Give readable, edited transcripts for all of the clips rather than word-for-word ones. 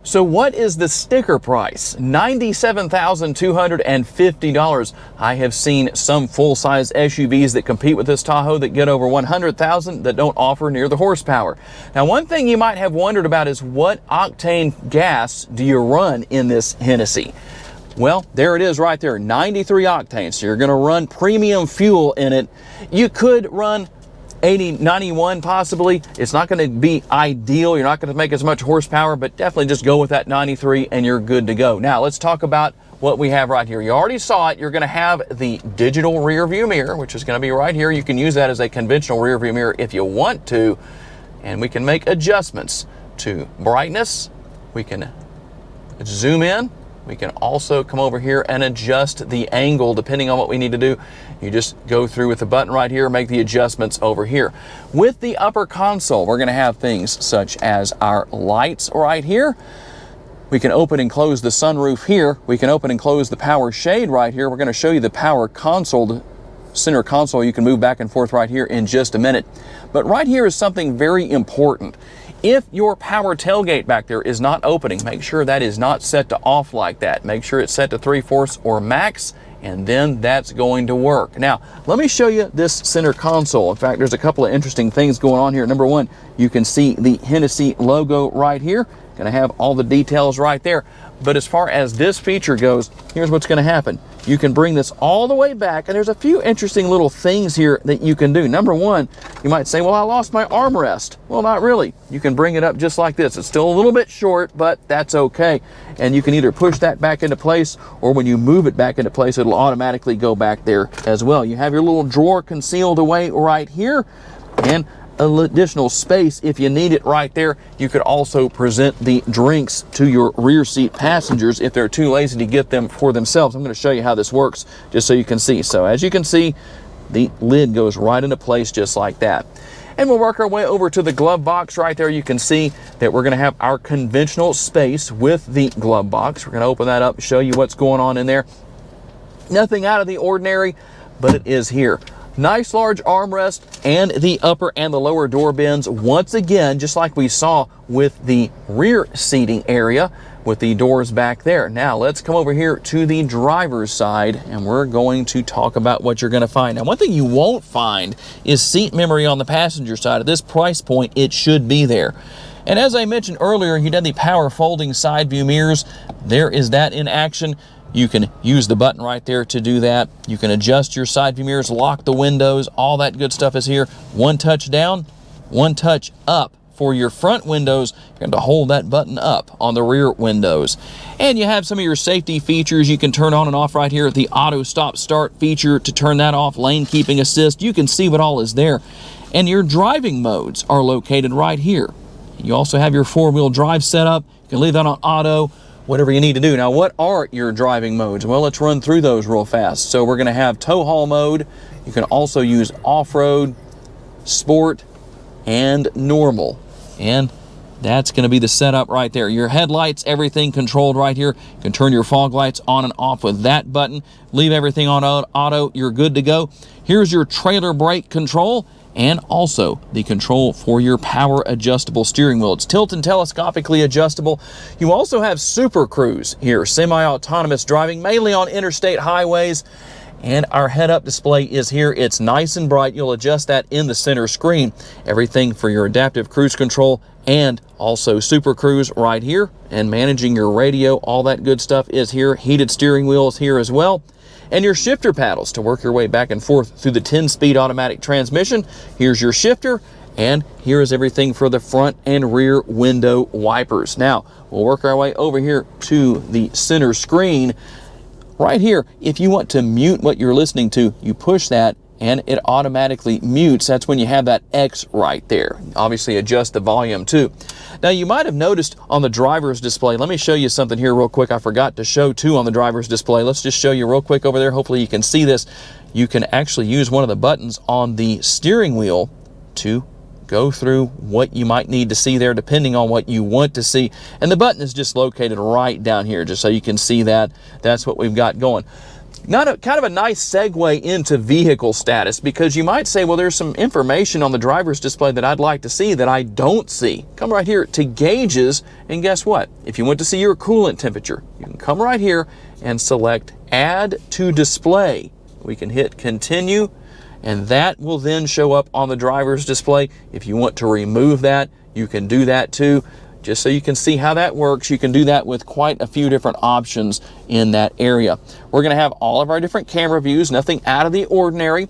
So what is the sticker price? $97,250. I have seen some full-size SUVs that compete with this Tahoe that get over $100,000 that don't offer near the horsepower. Now, one thing you might have wondered about is what octane gas do you run in this Hennessey? Well, there it is right there, 93 octane. So you're going to run premium fuel in it. You could run 80, 91 possibly. It's not going to be ideal. You're not going to make as much horsepower, but definitely just go with that 93 and you're good to go. Now let's talk about what we have right here. You already saw it. You're going to have the digital rear view mirror, which is going to be right here. You can use that as a conventional rear view mirror if you want to, and we can make adjustments to brightness. We can zoom in. We can also come over here and adjust the angle depending on what we need to do. You just go through with the button right here, make the adjustments over here. With the upper console, we're going to have things such as our lights right here. We can open and close the sunroof here. We can open and close the power shade right here. We're going to show you the power console, the center console. You can move back and forth right here in just a minute. But right here is something very important. If your power tailgate back there is not opening, make sure that is not set to off like that. Make sure it's set to 3/4 or max, and then that's going to work. Now, let me show you this center console. In fact, there's a couple of interesting things going on here. Number one, you can see the Hennessey logo right here. Going to have all the details right there. But as far as this feature goes, here's what's going to happen. You can bring this all the way back, and there's a few interesting little things here that you can do. Number one, you might say, well, I lost my armrest. Well, not really. You can bring it up just like this. It's still a little bit short, but that's okay. And you can either push that back into place, or when you move it back into place, it'll automatically go back there as well. You have your little drawer concealed away right here, and additional space if you need it right there. You could also present the drinks to your rear seat passengers if they're too lazy to get them for themselves. I'm going to show you how this works just so you can see. So as you can see, the lid goes right into place just like that. And we'll work our way over to the glove box right there. You can see that we're going to have our conventional space with the glove box. We're going to open that up, show you what's going on in there. Nothing out of the ordinary, but it is here. Nice large armrest and the upper and the lower door bins. Once again, just like we saw with the rear seating area with the doors back there. Now let's come over here to the driver's side and we're going to talk about what you're going to find. Now, one thing you won't find is seat memory on the passenger side. At this price point, it should be there. And as I mentioned earlier, you did the power folding side view mirrors. There is that in action. You can use the button right there to do that. You can adjust your side view mirrors, lock the windows, all that good stuff is here. One touch down, one touch up. For your front windows, you're going to hold that button up on the rear windows. And you have some of your safety features you can turn on and off right here. The auto stop start feature to turn that off, lane keeping assist. You can see what all is there. And your driving modes are located right here. You also have your four-wheel drive setup. You can leave that on auto, whatever you need to do. Now, what are your driving modes? Well, let's run through those real fast. So we're going to have tow haul mode. You can also use off-road, sport, and normal. And that's going to be the setup right there. Your headlights, everything controlled right here. You can turn your fog lights on and off with that button. Leave everything on auto. You're good to go. Here's your trailer brake control, and also the control for your power adjustable steering wheel. It's tilt and telescopically adjustable. You also have Super Cruise here, semi-autonomous driving, mainly on interstate highways. And our head-up display is here. It's nice and bright. You'll adjust that in the center screen. Everything for your adaptive cruise control and also Super Cruise right here. And managing your radio, all that good stuff is here. Heated steering wheel is here as well. And your shifter paddles to work your way back and forth through the 10-speed automatic transmission. Here's your shifter, and here is everything for the front and rear window wipers. Now, we'll work our way over here to the center screen. Right here, if you want to mute what you're listening to, you push that and it automatically mutes. That's when you have that X right there. Obviously adjust the volume too. Now, you might have noticed on the driver's display, let me show you something here real quick. I forgot to show too on the driver's display. Let's just show you real quick over there. Hopefully you can see this. You can actually use one of the buttons on the steering wheel to go through what you might need to see there depending on what you want to see. And the button is just located right down here just so you can see that. That's what we've got going. Kind of a nice segue into vehicle status, because you might say, well, there's some information on the driver's display that I'd like to see that I don't see. Come right here to gauges, and guess what? If you want to see your coolant temperature, you can come right here and select add to display. We can hit continue, and that will then show up on the driver's display. If you want to remove that, you can do that too. Just so you can see how that works, you can do that with quite a few different options in that area. We're going to have all of our different camera views, nothing out of the ordinary.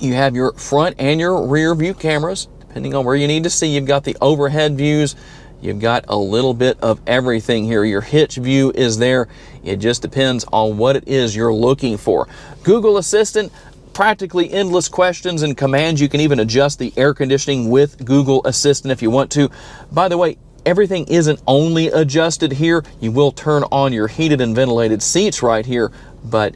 You have your front and your rear view cameras, depending on where you need to see. You've got the overhead views. You've got a little bit of everything here. Your hitch view is there. It just depends on what it is you're looking for. Google Assistant, practically endless questions and commands. You can even adjust the air conditioning with Google Assistant if you want to. By the way, everything isn't only adjusted here. You will turn on your heated and ventilated seats right here, but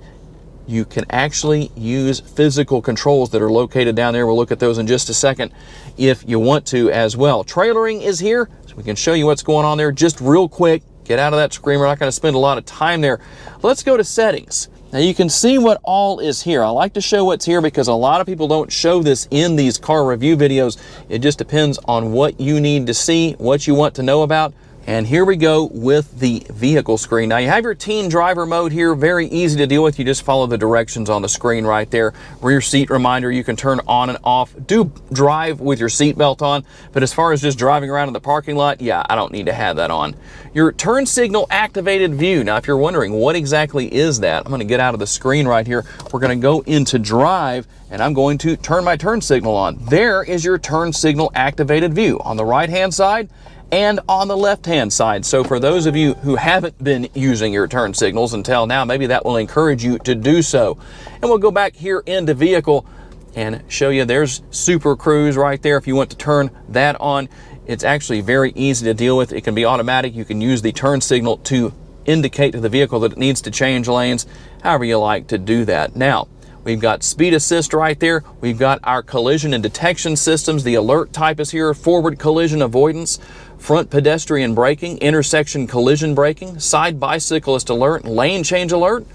you can actually use physical controls that are located down there. We'll look at those in just a second if you want to as well. Trailering is here, so we can show you what's going on there just real quick. Get out of that screen. We're not going to spend a lot of time there. Let's go to settings. Now you can see what all is here. I like to show what's here because a lot of people don't show this in these car review videos. It just depends on what you need to see, what you want to know about. And here we go with the vehicle screen. Now you have your teen driver mode here, very easy to deal with. You just follow the directions on the screen right there. Rear seat reminder, you can turn on and off. Do drive with your seatbelt on, but as far as just driving around in the parking lot, yeah, I don't need to have that on. Your turn signal activated view. Now if you're wondering what exactly is that, I'm going to get out of the screen right here. We're going to go into drive, and I'm going to turn my turn signal on. There is your turn signal activated view on the right hand side and on the left-hand side. So for those of you who haven't been using your turn signals until now, maybe that will encourage you to do so. And we'll go back here into vehicle and show you there's Super Cruise right there. If you want to turn that on, it's actually very easy to deal with. It can be automatic. You can use the turn signal to indicate to the vehicle that it needs to change lanes, however you like to do that. Now, we've got speed assist right there. We've got our collision and detection systems. The alert type is here: forward collision avoidance, front pedestrian braking, intersection collision braking, side bicyclist alert, lane change alert,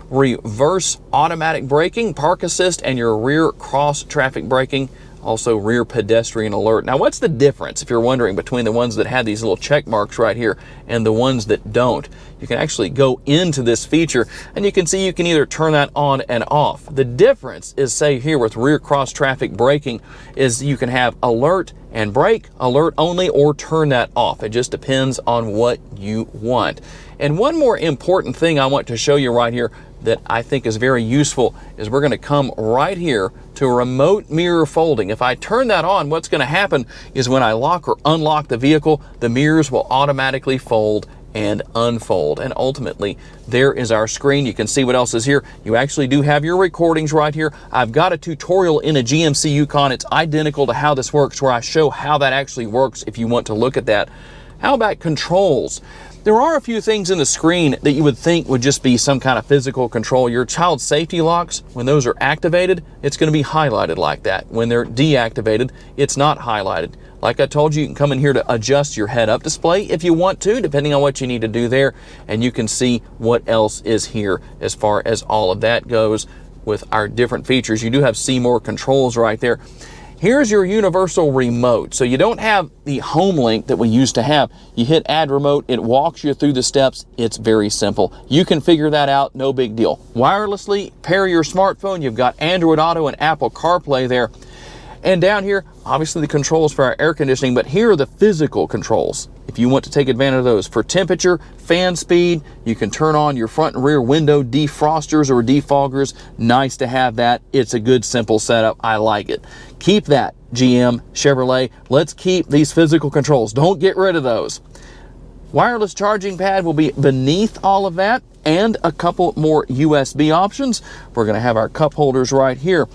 reverse automatic braking, park assist, and your rear cross traffic braking. Also rear pedestrian alert. Now what's the difference, if you're wondering, between the ones that have these little check marks right here and the ones that don't? You can actually go into this feature and you can see you can either turn that on and off. The difference is, say here with rear cross traffic braking, is you can have alert and brake, alert only, or turn that off. It just depends on what you want. And one more important thing I want to show you right here that I think is very useful is we're going to come right here to remote mirror folding. If I turn that on, what's going to happen is when I lock or unlock the vehicle, the mirrors will automatically fold and unfold. And ultimately, there is our screen. You can see what else is here. You actually do have your recordings right here. I've got a tutorial in a GMC Yukon. It's identical to how this works, where I show how that actually works if you want to look at that. How about controls? There are a few things in the screen that you would think would just be some kind of physical control. Your child safety locks, when those are activated, it's going to be highlighted like that. When they're deactivated, it's not highlighted. Like I told you, you can come in here to adjust your head-up display if you want to, depending on what you need to do there, and you can see what else is here as far as all of that goes with our different features. You do have see more controls right there. Here's your universal remote. So you don't have the home link that we used to have. You hit add remote, it walks you through the steps. It's very simple. You can figure that out, no big deal. Wirelessly pair your smartphone. You've got Android Auto and Apple CarPlay there. And down here, obviously the controls for our air conditioning, but here are the physical controls. If you want to take advantage of those, for temperature, fan speed, you can turn on your front and rear window defrosters or defoggers. Nice to have that. It's a good, simple setup. I like it. Keep that, GM, Chevrolet. Let's keep these physical controls. Don't get rid of those. Wireless charging pad will be beneath all of that, and a couple more USB options. We're going to have our cup holders right here.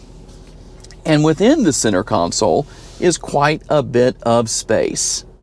And within the center console is quite a bit of space.